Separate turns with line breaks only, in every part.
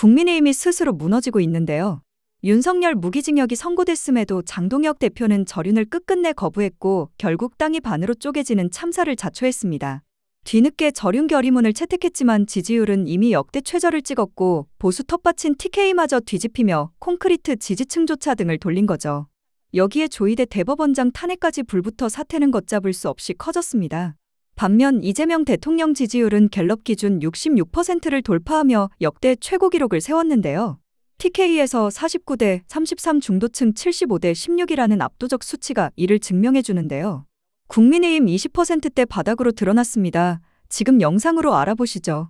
국민의힘이 스스로 무너지고 있는데요. 윤석열 무기징역이 선고됐음에도 장동혁 대표는 절윤을 끝끝내 거부했고 결국 땅이 반으로 쪼개지는 참사를 자초했습니다. 뒤늦게 절윤 결의문을 채택했지만 지지율은 이미 역대 최저를 찍었고 보수 텃밭인 TK마저 뒤집히며 콘크리트 지지층조차 등을 돌린 거죠. 여기에 조희대 대법원장 탄핵까지 불붙어 사태는 걷잡을 수 없이 커졌습니다. 반면 이재명 대통령 지지율은 갤럽 기준 66%를 돌파하며 역대 최고 기록을 세웠는데요. TK에서 49대 33 중도층 75대 16이라는 압도적 수치가 이를 증명해 주는데요. 국민의힘 20%대 바닥으로 드러났습니다. 지금 영상으로 알아보시죠.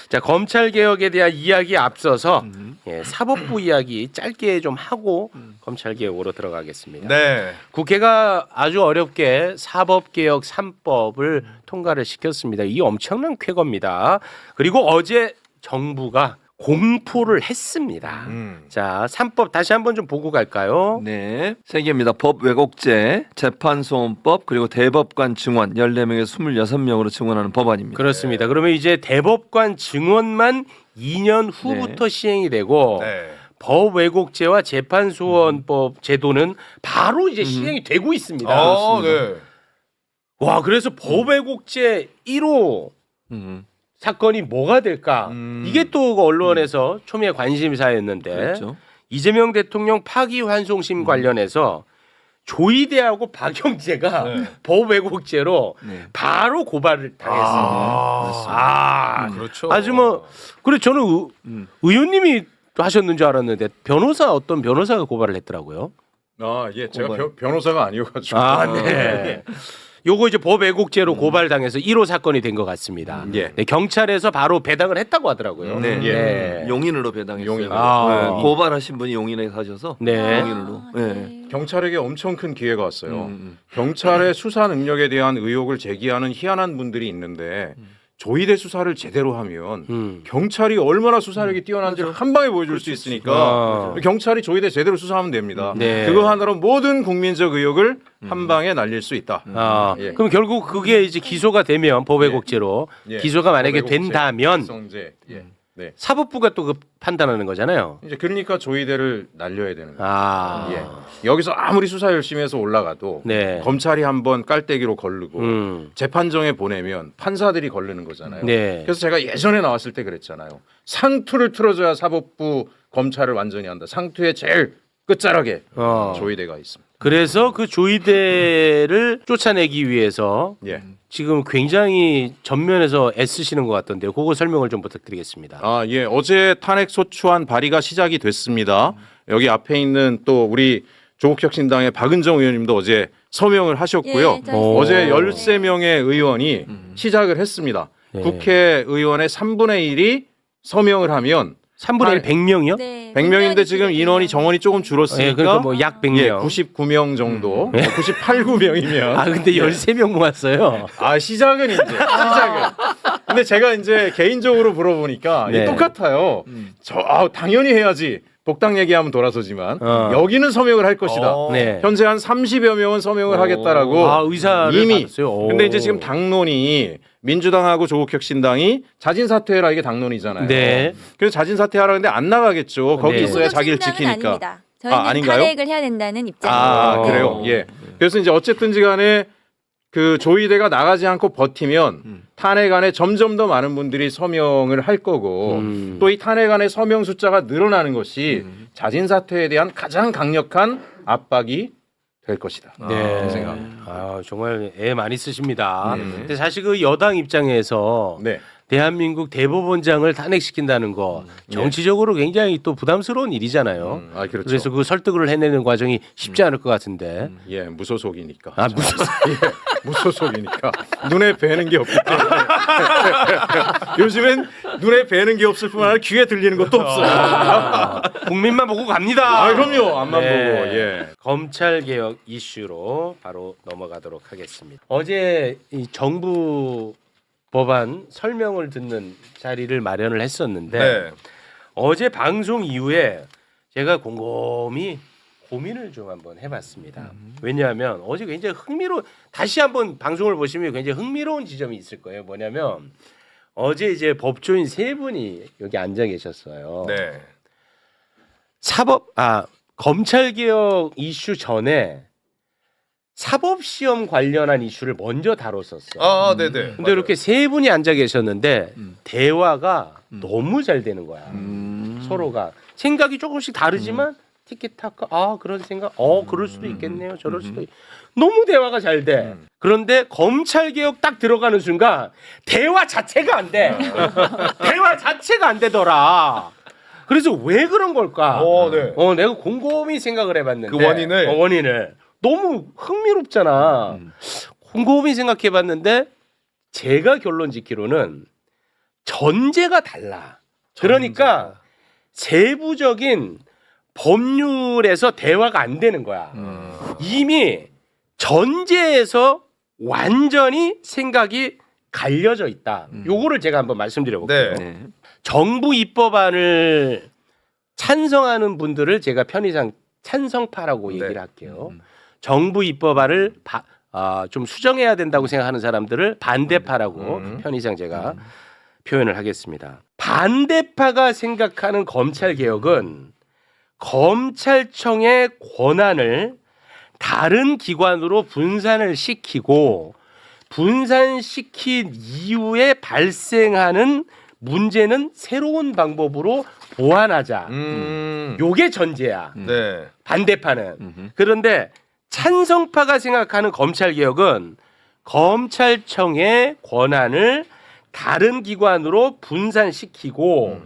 자, 검찰개혁에 대한 이야기 앞서서 사법부 이야기 짧게 좀 하고 검찰개혁으로 들어가겠습니다.
네.
국회가 아주 어렵게 사법개혁 3법을 통과를 시켰습니다. 이 엄청난 쾌거입니다. 그리고 어제 정부가 공포를 했습니다. 자, 3법 다시 한번 좀 보고 갈까요?
네, 세 개입니다. 법 왜곡죄, 재판소원법, 그리고 대법관 증원 14명에서 26명으로 증원하는 법안입니다.
그렇습니다. 그러면 이제 대법관 증원만 2년 후부터 시행이 되고
네.
법 왜곡죄와 재판소원법 제도는 바로 이제 시행이 되고 있습니다.
네.
와, 그래서 법 왜곡죄 1호 사건이 뭐가 될까? 이게 또 언론에서 초미의 관심사였는데
그렇죠.
이재명 대통령 파기환송심 관련해서 조희대하고 박영재가 법 왜곡죄로 바로 고발을 당했습니다.
그렇죠.
아주 뭐 그래 저는 의원님이 하셨는 줄 알았는데 어떤 변호사가 고발을 했더라고요.
예, 제가 변호사가 아니어가지고.
네. 요거 이제 법 왜곡죄로 고발당해서 1호 사건이 된 것 같습니다.
예.
네, 경찰에서 바로 배당을 했다고 하더라고요.
네.
네.
용인으로 배당했어요.
용인으로.
네, 고발하신 분이 용인에 사셔서
네.
용인으로. 네.
경찰에게 엄청 큰 기회가 왔어요. 경찰의 수사 능력에 대한 의혹을 제기하는 희한한 분들이 있는데 조희대 수사를 제대로 하면 경찰이 얼마나 수사력이 뛰어난지를 한 방에 보여줄 수 있으니까 경찰이 조희대 제대로 수사하면 됩니다.
네.
그거 하나로 모든 국민적 의혹을 한 방에 날릴 수 있다. 예.
그럼 결국 그게 이제 기소가 되면 법 왜곡죄로
예.
기소가 만약에
법외국죄,
된다면
성제. 예. 네.
사법부가 또 그 판단하는 거잖아요.
이제 그러니까 조희대를 날려야 되는 거예요.
아.
예. 여기서 아무리 수사 열심히 해서 올라가도
네.
검찰이 한번 깔때기로 걸르고
음.
재판정에 보내면 판사들이 걸르는 거잖아요.
네.
그래서 제가 예전에 나왔을 때 그랬잖아요. 상투를 틀어줘야 사법부 검찰을 완전히 한다. 상투의 제일 끝자락에 조희대가 있습니다.
그래서 그 조희대를 쫓아내기 위해서
예.
지금 굉장히 전면에서 애쓰시는 것 같던데요. 그거 설명을 좀 부탁드리겠습니다.
예. 어제 탄핵 소추안 발의가 시작이 됐습니다. 여기 앞에 있는 또 우리 조국혁신당의 박은정 의원님도 어제 서명을 하셨고요.
예,
어제 13명의 의원이 시작을 했습니다.
네.
국회의원의 3분의 1이 서명을 하면
3분의 1 100명이요?
네.
100명인데 지금 인원이 정원이 조금 줄었으니까
네, 그러니까 뭐 약 100명.
예, 99명 정도, 98, 9명이면
아, 근데 13명 모았어요.
시작은 이제 시작은. 근데 제가 이제 개인적으로 물어보니까
네.
이게 똑같아요. 당연히 해야지. 복당 얘기하면 돌아서지만 여기는 서명을 할 것이다.
네.
현재 한 30여 명은 서명을 하겠다라고
의사를
이미.
받았어요.
근데 이제 지금 당론이 민주당하고 조국혁신당이 자진 사퇴해라 이게 당론이잖아요.
네.
그래서 자진 사퇴하라 근데 안 나가겠죠. 거기
네.
있어야 자기를 지키니까.
아닙니다. 저희는
아닌가요?
탄핵을 해야 된다는 입장입니다.
그래요. 예. 그래서 이제 어쨌든지 간에 그 조희대가 나가지 않고 버티면 탄핵안에 점점 더 많은 분들이 서명을 할 거고 또 이 탄핵안의 서명 숫자가 늘어나는 것이 자진 사퇴에 대한 가장 강력한 압박이 될 것이다.
네.
생각합니다.
정말 애 많이 쓰십니다. 근데 사실 그 여당 입장에서
네.
대한민국 대법원장을 탄핵시킨다는 거 정치적으로 굉장히 또 부담스러운 일이잖아요.
그렇죠.
그래서 그 설득을 해내는 과정이 쉽지 않을 것 같은데.
예, 무소속이니까. 무소속이니까 눈에 뵈는 게 없기 때문에 요즘엔 눈에 뵈는 게 없을 뿐만 아니라 귀에 들리는 것도 없어요.
국민만 보고 갑니다.
그럼요. 앞만
네.
보고. 예.
검찰 개혁 이슈로 바로 넘어가도록 하겠습니다. 어제 이 정부 법안 설명을 듣는 자리를 마련을 했었는데
네.
어제 방송 이후에 제가 곰곰이 고민을 좀 한번 해봤습니다. 왜냐하면 어제 굉장히 다시 한번 방송을 보시면 굉장히 흥미로운 지점이 있을 거예요. 뭐냐면 어제 이제 법조인 세 분이 여기 앉아 계셨어요.
네.
검찰 개혁 이슈 전에 사법 시험 관련한 이슈를 먼저 다뤘었어.
아, 네네.
근데 이렇게 세 분이 앉아 계셨는데 대화가 너무 잘 되는 거야. 서로가 생각이 조금씩 다르지만 티키타카 그런 생각 그럴 수도 있겠네요. 저럴 수도 너무 대화가 잘 돼. 그런데 검찰 개혁 딱 들어가는 순간 대화 자체가 안 돼. 대화 자체가 안 되더라. 그래서 왜 그런 걸까?
네.
내가 곰곰이 생각을 해봤는데
그 원인을?
원인을 너무 흥미롭잖아. 곰곰이 생각해봤는데 제가 결론 짓기로는 전제가 달라. 그러니까 세부적인 법률에서 대화가 안 되는 거야. 이미 전제에서 완전히 생각이 갈려져 있다. 요거를 제가 한번 말씀드려볼게요.
네.
네.
정부 입법안을 찬성하는 분들을 제가 편의상 찬성파라고 얘기를 할게요. 정부 입법안을 좀 수정해야 된다고 생각하는 사람들을 반대파라고 편의상 제가 표현을 하겠습니다. 반대파가 생각하는 검찰 개혁은 검찰청의 권한을 다른 기관으로 분산을 시키고 분산시킨 이후에 발생하는 문제는 새로운 방법으로 보완하자. 요게 전제야.
네.
반대파는. 그런데 찬성파가 생각하는 검찰 개혁은 검찰청의 권한을 다른 기관으로 분산시키고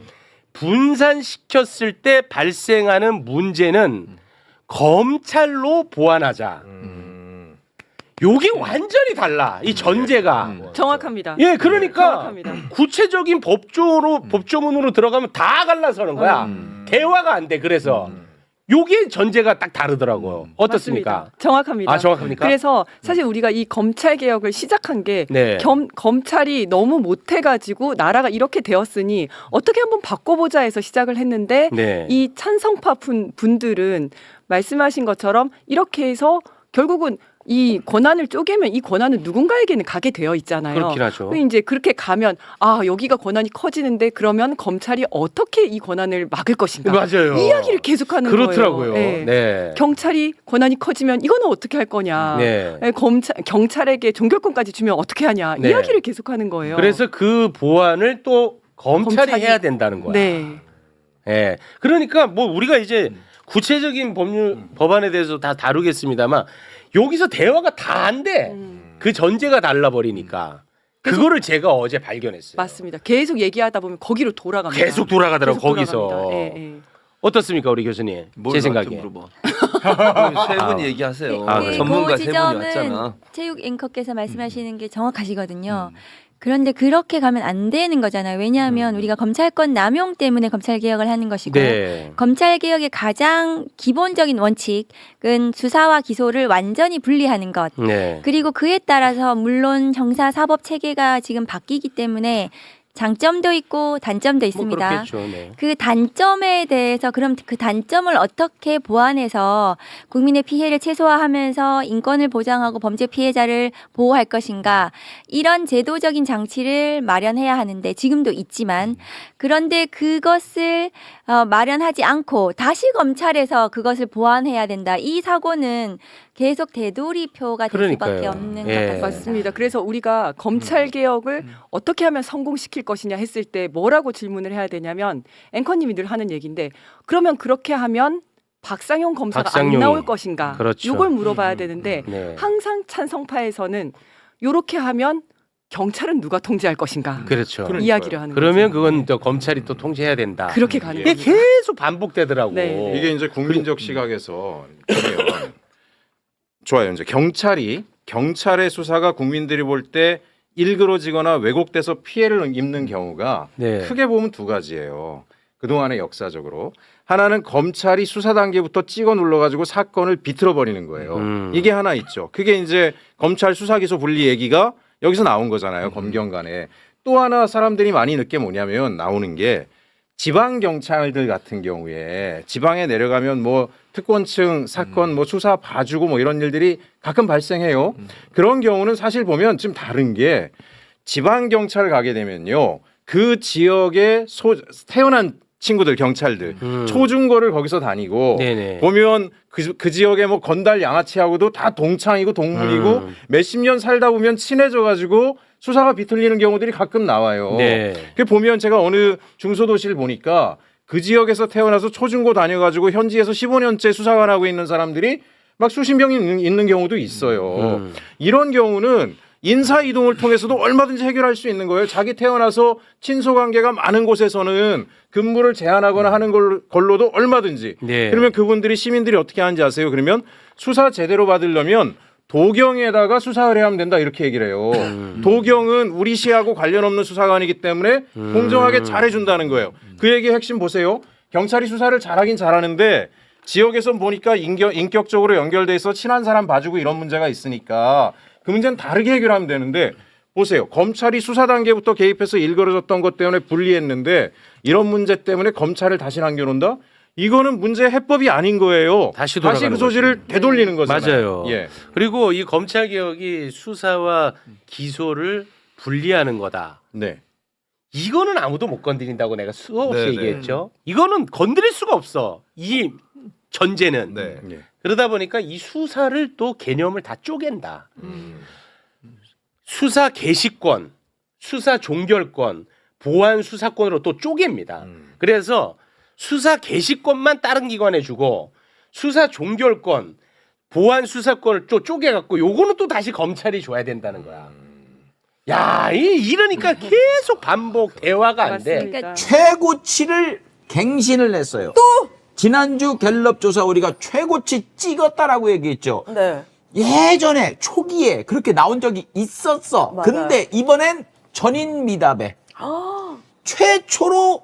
분산시켰을 때 발생하는 문제는 검찰로 보완하자. 요게 완전히 달라. 이 전제가.
정확합니다.
예, 그러니까
정확합니다.
구체적인 법조문으로 들어가면 다 갈라서는 거야. 대화가 안 돼. 그래서 요게 전제가 딱 다르더라고요. 어떻습니까?
맞습니다. 정확합니다.
정확합니까?
그래서 사실 우리가 이 검찰 개혁을 시작한 게
네.
검찰이 너무 못해가지고 나라가 이렇게 되었으니 어떻게 한번 바꿔보자 해서 시작을 했는데
네.
이 찬성파 분들은 말씀하신 것처럼 이렇게 해서 결국은 이 권한을 쪼개면 이 권한은 누군가에게는 가게 되어 있잖아요.
그렇긴 하죠.
그럼 이제 그렇게 가면 여기가 권한이 커지는데 그러면 검찰이 어떻게 이 권한을 막을 것인가?
맞아요.
이야기를 계속하는
그렇더라고요.
거예요.
네.
경찰이 권한이 커지면 이거는 어떻게 할 거냐?
네.
경찰에게 종결권까지 주면 어떻게 하냐?
네.
이야기를 계속하는 거예요.
그래서 그 보완을 또 검찰이 해야 된다는 거야.
네.
예. 그러니까 뭐 우리가 이제 구체적인 법안에 대해서 다 다루겠습니다만 여기서 대화가 다 안 돼. 그 전제가 달라버리니까. 그거를 제가 어제 발견했어요.
맞습니다. 계속 얘기하다 보면 거기로 돌아갑니다.
계속 돌아가더라고
계속
거기서.
돌아갑니다. 예, 예.
어떻습니까 우리 교수님?
뭘
제 생각에.
세 분이 얘기하세요.
아, 그래요?
전문가
그
세 분이
지점은
왔잖아.
체육 앵커께서 말씀하시는 게 정확하시거든요. 그런데 그렇게 가면 안 되는 거잖아요. 왜냐하면 우리가 검찰권 남용 때문에 검찰 개혁을 하는 것이고
네.
검찰 개혁의 가장 기본적인 원칙은 수사와 기소를 완전히 분리하는 것.
네.
그리고 그에 따라서 물론 형사 사법 체계가 지금 바뀌기 때문에 장점도 있고 단점도
뭐
있습니다.
그렇겠죠. 네.
그 단점에 대해서 그럼 그 단점을 어떻게 보완해서 국민의 피해를 최소화하면서 인권을 보장하고 범죄 피해자를 보호할 것인가 이런 제도적인 장치를 마련해야 하는데 지금도 있지만 그런데 그것을 마련하지 않고 다시 검찰에서 그것을 보완해야 된다. 이 사고는 계속 되돌이표가 될 수밖에
그러니까요.
없는
예.
것 같습니다.
맞습니다. 그래서 우리가 검찰 개혁을 어떻게 하면 성공시킬 것이냐 했을 때 뭐라고 질문을 해야 되냐면 앵커님이 늘 하는 얘기인데 그러면 그렇게 하면 박상용 검사가
박상용이.
안 나올 것인가?
그렇죠.
이걸 물어봐야 되는데
네.
항상 찬성파에서는 이렇게 하면 경찰은 누가 통제할 것인가?
그렇죠.
이야기를 하는
그러면
거죠.
그건 또 검찰이 또 통제해야 된다.
그렇게 가는
이게
겁니다.
계속 반복되더라고.
네.
이게 이제 국민적 시각에서 보면 좋아요. 이제 경찰의 수사가 국민들이 볼 때 일그러지거나 왜곡돼서 피해를 입는 경우가
네.
크게 보면 두 가지예요. 그동안의 역사적으로 하나는 검찰이 수사 단계부터 찍어 눌러가지고 사건을 비틀어 버리는 거예요. 이게 하나 있죠. 그게 이제 검찰 수사 기소 분리 얘기가 여기서 나온 거잖아요. 검경 간에. 또 하나 사람들이 많이 늦게 뭐냐면 나오는 게 지방 경찰들 같은 경우에 지방에 내려가면 뭐 특권층 사건 뭐 수사 봐주고 뭐 이런 일들이 가끔 발생해요. 그런 경우는 사실 보면 좀 다른 게 지방 경찰 가게 되면요. 그 지역에 태어난 친구들 경찰들 초중고를 거기서 다니고
네네.
보면 그 지역에 뭐 건달 양아치하고도 다 동창이고 동문이고 몇십 년 살다 보면 친해져 가지고 수사가 비틀리는 경우들이 가끔 나와요.
네.
그 보면 제가 어느 중소도시를 보니까 그 지역에서 태어나서 초중고 다녀가지고 현지에서 15년째 수사관 하고 있는 사람들이 막 수십 명이 있는 경우도 있어요. 이런 경우는 인사 이동을 통해서도 얼마든지 해결할 수 있는 거예요. 자기 태어나서 친소 관계가 많은 곳에서는 근무를 제한하거나 하는 걸로도 얼마든지.
네.
그러면 그분들이 시민들이 어떻게 하는지 아세요? 그러면 수사 제대로 받으려면 도경에다가 수사 의뢰하면 된다 이렇게 얘기를 해요. 도경은 우리 시하고 관련 없는 수사관이기 때문에 공정하게 잘해준다는 거예요. 그 얘기의 핵심 보세요. 경찰이 수사를 잘하긴 잘하는데 지역에서 보니까 인격적으로 연결돼 있어 친한 사람 봐주고 이런 문제가 있으니까 그 문제는 다르게 해결하면 되는데 보세요. 검찰이 수사 단계부터 개입해서 일그러졌던 것 때문에 불리했는데 이런 문제 때문에 검찰을 다시 남겨놓는다? 이거는 문제 해법이 아닌 거예요.
다시
그 소지를 되돌리는 거잖아요.
맞아요.
예.
그리고 이 검찰 개혁이 수사와 기소를 분리하는 거다.
네.
이거는 아무도 못 건드린다고 내가 수없이
네네.
얘기했죠. 이거는 건드릴 수가 없어. 이 전제는.
네.
예.
그러다 보니까 이 수사를 또 개념을 다 쪼갠다. 수사 개시권, 수사 종결권, 보안 수사권으로 또 쪼갭니다. 그래서 수사 개시권만 다른 기관에 주고 수사 종결권, 보안 수사권을 또 쪼개갖고 요거는 또 다시 검찰이 줘야 된다는 거야. 야, 이러니까 계속 반복 대화가 안 돼.
맞습니다.
최고치를 갱신을 했어요. 또 지난주 갤럽 조사 우리가 최고치 찍었다라고 얘기했죠.
네.
예전에 초기에 그렇게 나온 적이 있었어.
맞아요.
근데 이번엔 전인 미답에 최초로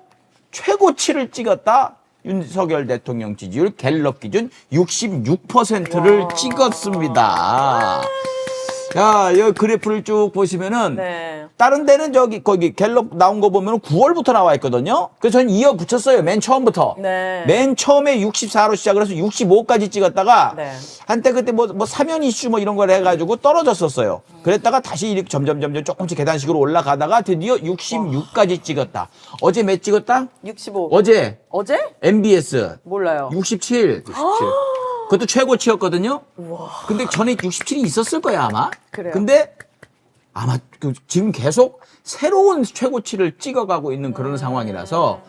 최고치를 찍었다. 윤석열 대통령 지지율 갤럽 기준 66%를 찍었습니다. 자, 여기 그래프를 쭉 보시면은
네.
다른 데는 거기 갤럽 나온 거 보면 9월부터 나와 있거든요. 그래서 저는 이어 붙였어요. 맨 처음부터.
네.
맨 처음에 64로 시작을 해서 65까지 찍었다가
네.
한때 그때 뭐 사면 이슈 뭐 이런 걸 해가지고 떨어졌었어요. 그랬다가 다시 이렇게 점점 조금씩 계단식으로 올라가다가 드디어 66까지 찍었다. 어제 몇 찍었다?
65.
어제
어제?
MBS
몰라요.
67. 그것도 최고치였거든요. 근데 전에 67이 있었을 거야 아마.
그래요?
근데 아마 지금 계속 새로운 최고치를 찍어가고 있는 그런 상황이라서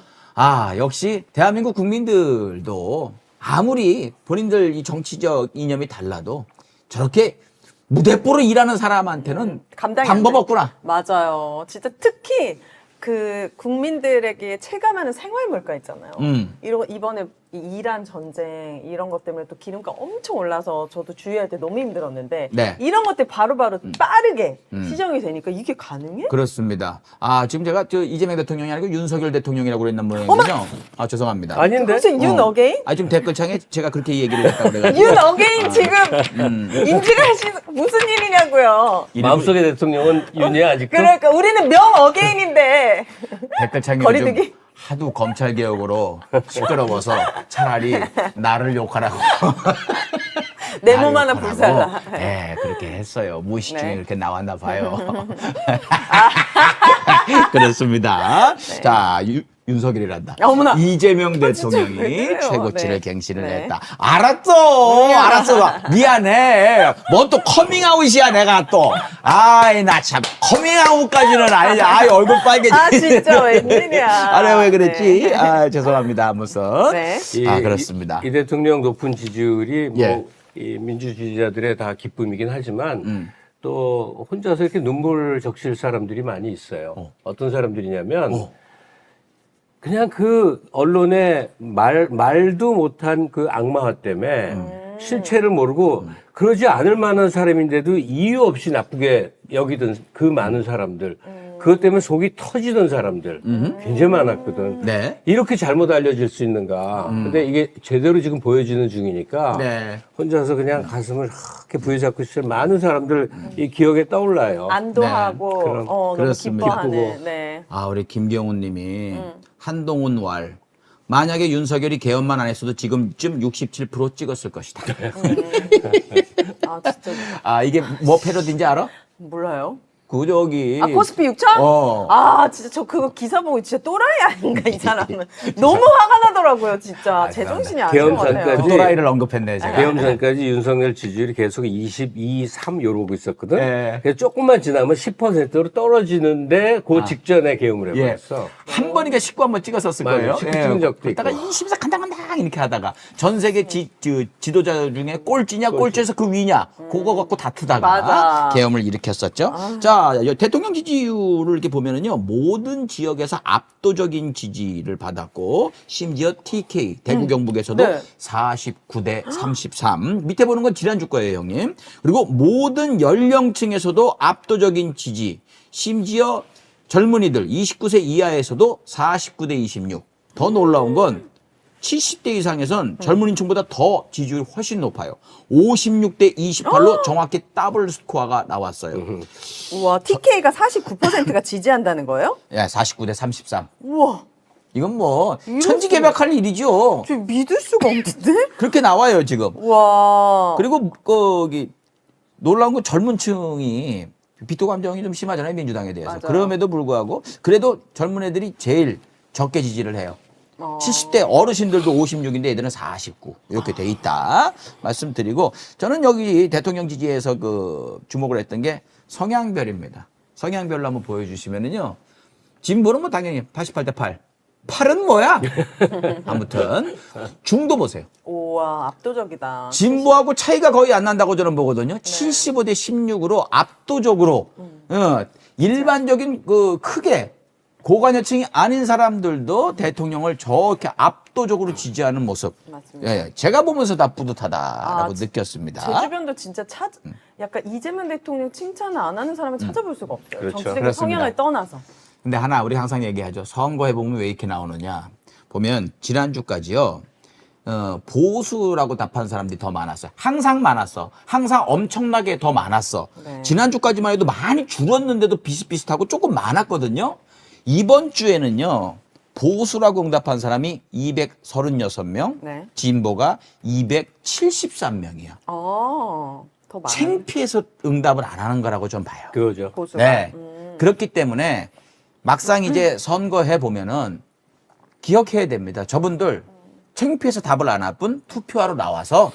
역시 대한민국 국민들도 아무리 본인들 이 정치적 이념이 달라도 저렇게 무대뽀로 일하는 사람한테는
감당이
방법
안 돼.
없구나.
맞아요. 진짜 특히 그 국민들에게 체감하는 생활 물가 있잖아요. 이번에 이 이란 전쟁 이런 것 때문에 또 기름가 엄청 올라서 저도 주의할 때 너무 힘들었는데
네.
이런 것들 바로바로 빠르게 시정이 되니까 이게 가능해?
그렇습니다. 지금 제가 이재명 대통령이 아니고 윤석열 대통령이라고 그랬는 모양이군요.
네?
죄송합니다.
아닌데?
무슨 윤 어게인?
지금 댓글창에 제가 그렇게 얘기를 했다고 그래가지고.
윤 어게인 지금 인지를 하시는 무슨 일이냐고요.
마음속의 대통령은 윤이야 아직도?
그러니까 우리는 명 어게인인데
댓글창에
거리두기?
요즘 하도 검찰 개혁으로 시끄러워서 차라리 나를 욕하라고.
내
나를
몸 하나
욕하라고.
불살라.
네, 그렇게 했어요. 무의식 중에
네.
그렇게 나왔나 봐요. 그렇습니다. 자, 윤석열이란다.
어머나.
이재명
진짜 왜
대통령이
그래요?
최고치를
네.
갱신을
네.
했다. 알았어. 미안해. 뭔 또 커밍아웃이야, 내가 또. 나 참. 커밍아웃까지는 아니야. 얼굴 빨개지.
진짜 웬일이야.
내가 왜 그랬지?
네.
죄송합니다. 무슨.
네.
그렇습니다.
이 대통령 높은 지지율이
예.
이 민주주의자들의 다 기쁨이긴 하지만 또 혼자서 이렇게 눈물 적실 사람들이 많이 있어요. 어떤 사람들이냐면 그냥 그 언론의 말도 못한 그 악마화 때문에 실체를 모르고 그러지 않을 만한 사람인데도 이유 없이 나쁘게 여기던 그 많은 사람들 그것 때문에 속이 터지던 사람들 굉장히 많았거든.
네.
이렇게 잘못 알려질 수 있는가. 근데 이게 제대로 지금 보여지는 중이니까
네.
혼자서 그냥 가슴을 이렇게 부여잡고 있을 많은 사람들 이 기억에 떠올라요.
안도하고
네. 그럼
너무
그렇습니다.
기뻐하는.
기쁘고.
네.
우리 김경훈 님이 한동훈 왈. 만약에 윤석열이 개헌만 안 했어도 지금쯤 67% 찍었을 것이다.
진짜
이게 뭐 패러디인지 알아?
몰라요.
그 저기
코스피 6천? 진짜 저 그거 기사 보고 진짜 또라이 아닌가 이 사람은. 너무 화가 나더라고요 진짜. 제정신이 아닌 것 같아요.
전까지
또라이를 언급했네 제가.
개엄 전까지 윤석열 지지율이 계속 22, 3 이러고 있었거든.
예.
그래서 조금만 지나면 10%로 떨어지는데 그 직전에 개엄을 해버렸어.
한 번이니까 19 한번 찍었었을
맞아,
거예요.
19 찍은 적도
그러다가
있고.
24 간당간당 이렇게 하다가 전 세계 지도자 중에 꼴찌냐 꼴찌에서 그 위냐 그거 갖고 다투다가
맞아.
계엄을 일으켰었죠. 자 대통령 지지율을 이렇게 보면은요 모든 지역에서 압도적인 지지를 받았고 심지어 TK 대구 경북에서도
네.
49대 33 밑에 보는 건 지난주 거예요 형님. 그리고 모든 연령층에서도 압도적인 지지 심지어 젊은이들 29세 이하에서도 49대 26. 더 놀라운 건 70대 이상에선 젊은이층보다 더 지지율이 훨씬 높아요. 56대 28로 정확히 더블 스코어가 나왔어요.
우와 TK가 49%가 지지한다는 거예요?
야, 49대 33.
우와.
이건 뭐
이럴
천지개벽할 일이죠.
저 믿을 수가 없는데?
그렇게 나와요 지금.
와.
그리고 거기 놀라운 건 젊은 층이 비토 감정이 좀 심하잖아요 민주당에 대해서.
맞아요.
그럼에도 불구하고 그래도 젊은 애들이 제일 적게 지지를 해요. 70대 어르신들도 56인데 애들은 49 이렇게 돼 있다 말씀드리고 저는 여기 대통령 지지에서 그 주목을 했던 게 성향별입니다. 성향별로 한번 보여주시면은요 진보는 뭐 당연히 88대 8. 8은 뭐야? 아무튼 중도 보세요.
우와 압도적이다.
진보하고 차이가 거의 안 난다고 저는 보거든요. 75대 16으로 압도적으로 일반적인 그 크게 고관여층이 아닌 사람들도 대통령을 저렇게 압도적으로 지지하는 모습.
맞습니다.
예, 제가 보면서 다 뿌듯하다라고
제
느꼈습니다.
주변도 진짜 약간 이재명 대통령 칭찬을 안 하는 사람을 찾아볼 수가 없어요.
그렇죠.
정치적인
그렇습니다.
성향을 떠나서.
근데 하나 우리 항상 얘기하죠. 선거해 보면 왜 이렇게 나오느냐. 보면 지난주까지요. 보수라고 답한 사람들이 더 많았어요. 항상 많았어. 항상 엄청나게 더 많았어.
네.
지난주까지만 해도 많이 줄었는데도 비슷비슷하고 조금 많았거든요. 이번 주에는요. 보수라고 응답한 사람이 236명,
네.
진보가 273명이에요.
더 많아.
창피해서 응답을 안 하는 거라고 좀 봐요.
그거죠.
보수가.
네. 그렇기 때문에 막상 이제 선거해 보면은 기억해야 됩니다. 저분들 창피해서 답을 안 할 뿐 투표하러 나와서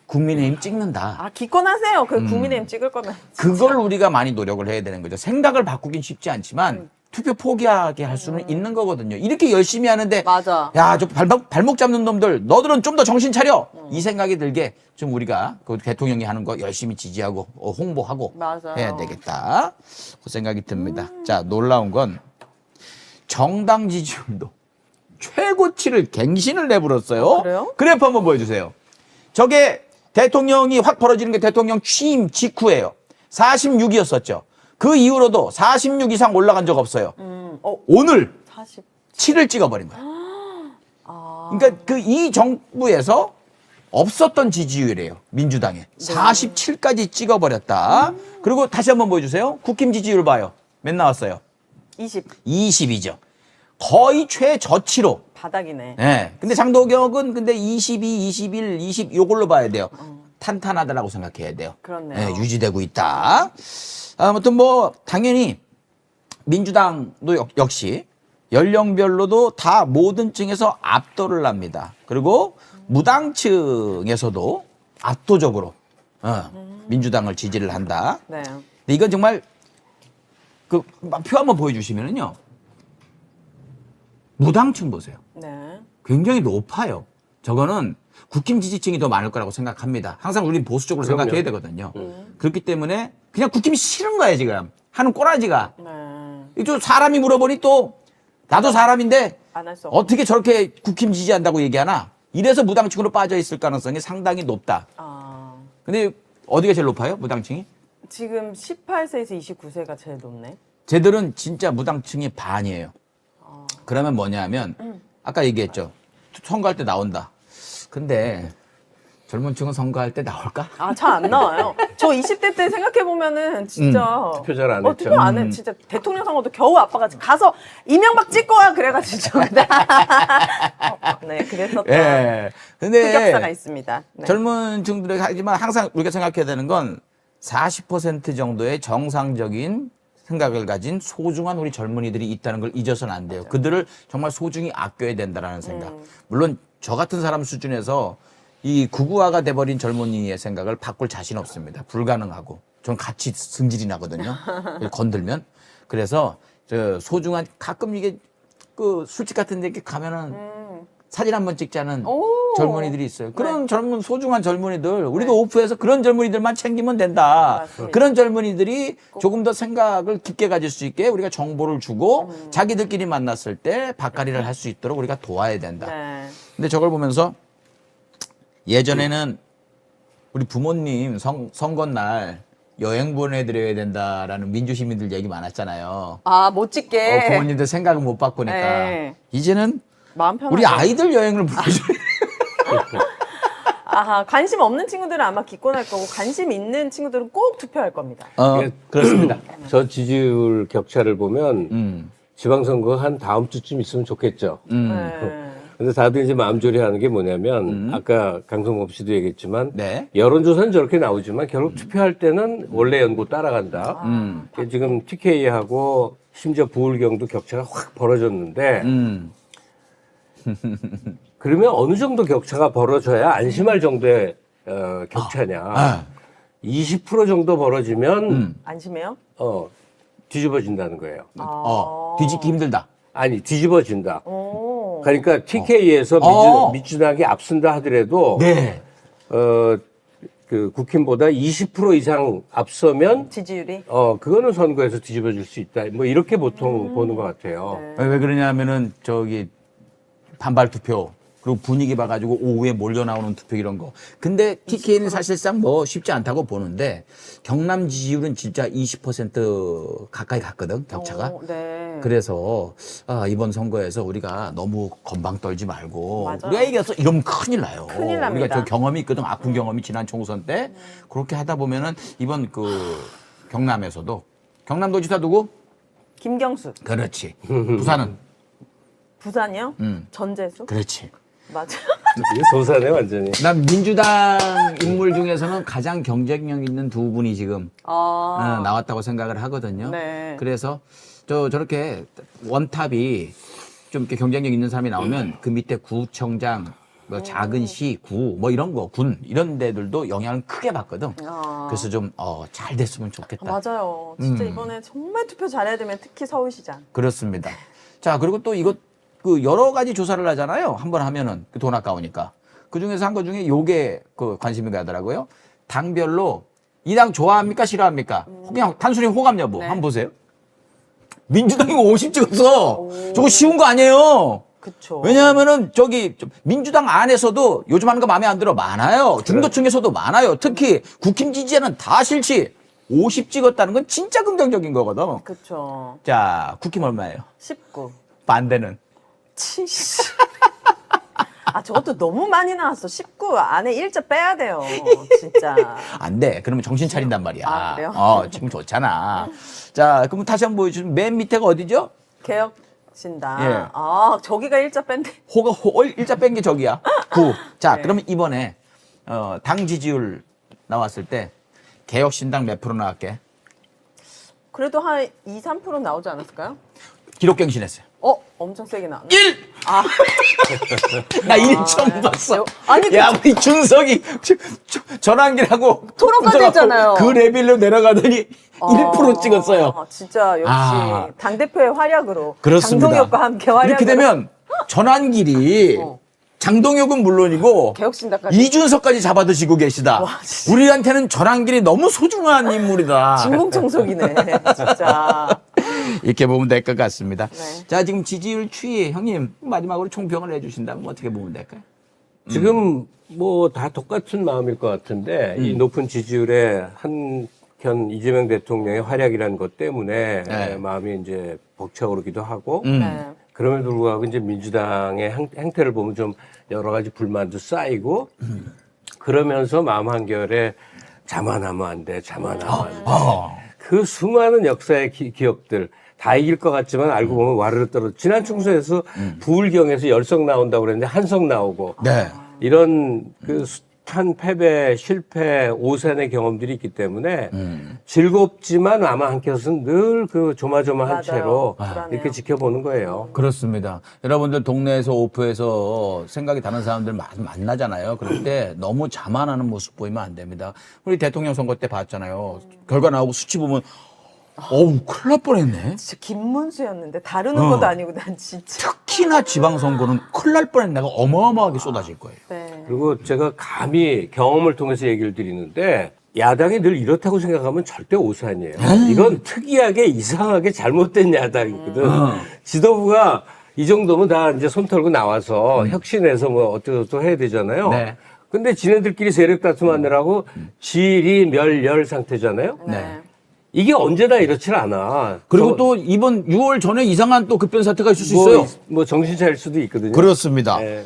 국민의힘 찍는다.
기권하세요. 그 국민의힘 찍을 거면.
그걸 우리가 많이 노력을 해야 되는 거죠. 생각을 바꾸긴 쉽지 않지만 투표 포기하게 할 수는 있는 거거든요. 이렇게 열심히 하는데
맞아.
야, 저 발목 잡는 놈들 너들은 좀 더 정신 차려. 이 생각이 들게 좀 우리가 그 대통령이 하는 거 열심히 지지하고 홍보하고
맞아요.
해야 되겠다. 그 생각이 듭니다. 자, 놀라운 건 정당 지지율도 최고치를 갱신을 내버렸어요.
그래요?
그래프 한번 보여주세요. 저게 대통령이 확 벌어지는 게 대통령 취임 직후예요. 46이었었죠. 그 이후로도 46 이상 올라간 적 없어요. 오늘
40.
7을 찍어버린 거예요. 그러니까 그 이 정부에서 없었던 지지율이에요. 민주당에. 47까지 찍어버렸다. 그리고 다시 한번 보여주세요. 국힘 지지율 봐요. 몇 나왔어요?
20.
20이죠. 거의 최저치로.
바닥이네.
네. 근데 장도경은 근데 22, 21, 20 요걸로 봐야 돼요. 탄탄하다라고 생각해야 돼요.
그렇네요.
네, 유지되고 있다. 아무튼 뭐 당연히 민주당도 역시 연령별로도 다 모든 층에서 압도를 합니다. 그리고 무당층에서도 압도적으로 민주당을 지지를 한다.
네.
근데 이건 정말 그 표 한번 보여주시면은요. 무당층 보세요.
네.
굉장히 높아요. 저거는 국힘 지지층이 더 많을 거라고 생각합니다. 항상 우리는 보수적으로
그럼요.
생각해야 되거든요. 그렇기 때문에 그냥 국힘이 싫은 거예요, 지금. 하는 꼬라지가.
네.
이쪽 사람이 물어보니 또 나도 사람인데
안 할 수 없어.
어떻게 저렇게 국힘 지지한다고 얘기하나? 이래서 무당층으로 빠져 있을 가능성이 상당히 높다. 근데 어디가 제일 높아요? 무당층이?
지금 18세에서 29세가 제일 높네.
쟤들은 진짜 무당층이 반이에요. 그러면 뭐냐 하면 아까 얘기했죠. 선거할 때 나온다. 근데 젊은 층은 선거할 때 나올까?
잘 안 나와요. 저 20대 때 생각해보면은 진짜.
투표 잘 안 했죠.
투표 안 해. 진짜 대통령 선거도 겨우 아빠가 가서 이명박 찍고 와 그래가지고. 네, 그랬었던
예. 근데
흑역사가 있습니다. 네.
젊은 층들에게 하지만 항상 우리가 생각해야 되는 건 40% 정도의 정상적인 생각을 가진 소중한 우리 젊은이들이 있다는 걸 잊어서는 안 돼요. 그들을 정말 소중히 아껴야 된다라는 생각. 물론 저 같은 사람 수준에서 이 극우화가 돼버린 젊은이의 생각을 바꿀 자신 없습니다. 불가능하고. 전 같이 승질이 나거든요. 건들면. 그래서 저 소중한 가끔 이게 그 술집 같은 데 이렇게 가면은 사진 한번 찍자는 젊은이들이 있어요. 그런 젊은 소중한 젊은이들 우리도 오프해서 그런 젊은이들만 챙기면 된다.
맞습니다.
그런 젊은이들이 조금 더 생각을 깊게 가질 수 있게 우리가 정보를 주고 자기들끼리 만났을 때 밥가리를 할 수 있도록 우리가 도와야 된다.
네.
근데 저걸 보면서 예전에는 우리 부모님 선거날 여행 보내드려야 된다라는 민주시민들 얘기 많았잖아요.
아, 못 찍게.
부모님들 생각을 못 바꾸니까.
네.
이제는
마음 편하게.
우리 아이들 여행을 보내줘야
아하, 관심 없는 친구들은 아마 기권할 거고 관심 있는 친구들은 꼭 투표할 겁니다.
그렇습니다.
저 지지율 격차를 보면 지방선거 한 다음 주쯤 있으면 좋겠죠.
네.
근데 다들 이제 마음조리하는 게 뭐냐면 아까 강성범 씨도 얘기했지만
네.
여론조사는 저렇게 나오지만 결국 투표할 때는 원래 연구 따라간다. 지금 TK하고 심지어 부울경도 격차가 확 벌어졌는데 그러면 어느 정도 격차가 벌어져야 안심할 정도의 격차냐. 20% 정도 벌어지면
안심해요?
뒤집어진다는 거예요.
뒤집기 힘들다.
아니 뒤집어진다.
오.
그러니까 TK에서 민주당이 앞선다 하더라도
네.
그 국힘보다 20% 이상 앞서면
지지율이?
그거는 선거에서 뒤집어질 수 있다. 뭐 이렇게 보통 보는 것 같아요.
네.
왜 그러냐면은 저기 반발 투표 그리고 분위기 봐가지고 오후에 몰려 나오는 투표 이런 거. 근데 TK는 사실상 뭐 쉽지 않다고 보는데 경남 지지율은 진짜 20% 가까이 갔거든 격차가.
네.
그래서 이번 선거에서 우리가 너무 건방 떨지 말고
맞아요.
우리가 이겨서 이러면 큰일 나요.
큰일 납니다.
우리가 저 경험이 있거든. 아픈 경험이 지난 총선 때 그렇게 하다 보면은 이번 그 경남에서도 경남도지사 누구?
김경수.
그렇지. 부산은
부산이요? 전재수?
그렇지.
맞아.
이게 소사네 완전히.
난 민주당 인물 중에서는 가장 경쟁력 있는 두 분이 지금 나왔다고 생각을 하거든요.
네.
그래서 저렇게 원탑이 좀 이렇게 경쟁력 있는 사람이 나오면 그 밑에 구청장, 뭐 작은 시, 구, 뭐 이런 거, 군 이런 데들도 영향을 크게 받거든. 그래서 좀 잘 됐으면 좋겠다.
맞아요. 진짜 이번에 정말 투표 잘해야 되면 특히 서울시장.
그렇습니다. 자, 그리고 또 이것 그 여러 가지 조사를 하잖아요. 한 번 하면은 그 돈 아까우니까. 그 중에서 한 거 중에 요게 그 관심이 가더라고요. 당별로 이 당 좋아합니까 싫어합니까? 그냥 단순히 호감 여부
네.
한번 보세요. 민주당이 50 찍었어. 저거 쉬운 거 아니에요.
그쵸.
왜냐하면은 저기 민주당 안에서도 요즘 하는 거 마음에 안 들어 많아요. 중도층에서도 많아요. 특히 국힘 지지자는 다 싫지. 50 찍었다는 건 진짜 긍정적인 거거든.
그쵸.
자, 국힘 얼마예요?
19.
반대는?
저것도 너무 많이 나왔어. 19 안에 일자 빼야 돼요. 진짜.
안 돼. 그러면 정신 차린단 말이야.
아, 그래요?
지금 좋잖아. 자, 그럼 다시 한번 보여주시면 맨 밑에가 어디죠?
개혁신당.
예.
저기가 일자 뺀데.
일자 뺀 게 저기야. 9. 자,
네.
그러면 이번에 당 지지율 나왔을 때 개혁신당 몇 프로 나왔게?
그래도 한 2, 3% 나오지 않았을까요?
기록갱신했어요.
엄청 세게 나왔네.
1! 나 1 처음 봤어.
아니,
야, 우리 준석이 전환기라고
토론까지 했잖아요.
그 레벨로 내려가더니 1% 찍었어요.
진짜 역시 당대표의 활약으로.
그렇습니다.
장동혁과 함께 활약으로.
이렇게 되면 전환길이 장동혁은 물론이고
개혁신당까지.
이준석까지 잡아드시고 계시다.
와, 진짜.
우리한테는 전환길이 너무 소중한 인물이다.
진공청소기네. 진짜.
이렇게 보면 될 것 같습니다.
네.
자, 지금 지지율 추이 형님 마지막으로 총평을 해주신다면 어떻게 보면 될까요?
지금 뭐 다 똑같은 마음일 것 같은데 이 높은 지지율에 한편 이재명 대통령의 활약이라는 것 때문에
네.
마음이 이제 벅차오르기도 하고
네.
그럼에도 불구하고 이제 민주당의 행태를 보면 좀 여러 가지 불만도 쌓이고 그러면서 마음 한결에 자만하면 안 돼, 자만하면 안 돼. 그 수많은 역사의 기억들 다 이길 것 같지만 알고 보면 와르르 떨어져. 지난 총선에서 부울경에서 10석 나온다고 그랬는데 1석 나오고
네.
이런 그 숱한 패배, 실패, 오산의 경험들이 있기 때문에 즐겁지만 아마 한켠에서는 늘 그 조마조마한
맞아요.
채로
불안해요.
이렇게 지켜보는 거예요.
그렇습니다. 여러분들 동네에서 오프에서 생각이 다른 사람들 만나잖아요. 그럴 때 너무 자만하는 모습 보이면 안 됩니다. 우리 대통령 선거 때 봤잖아요. 결과 나오고 수치 보면 어우 큰일 날 뻔했네.
진짜 김문수였는데 다루는 것도 아니고 난 진짜.
특히나 지방선거는 큰일 날 뻔했네. 내가 어마어마하게 쏟아질 거예요.
네.
그리고 제가 감히 경험을 통해서 얘기를 드리는데 야당이 늘 이렇다고 생각하면 절대 오산이에요. 이건 특이하게 이상하게 잘못된 야당이거든. 지도부가 이 정도면 다 이제 손 털고 나와서 혁신해서 뭐 어쩌고저쩌고 해야 되잖아요.
네.
근데 지네들끼리 세력 다툼하느라고 질이 멸렬 상태잖아요.
네.
이게 언제나 이렇질 않아.
그리고 또 이번 6월 전에 이상한 또 급변 사태가 있을 수 있어요.
뭐 정신 차릴 수도 있거든요.
그렇습니다.
네.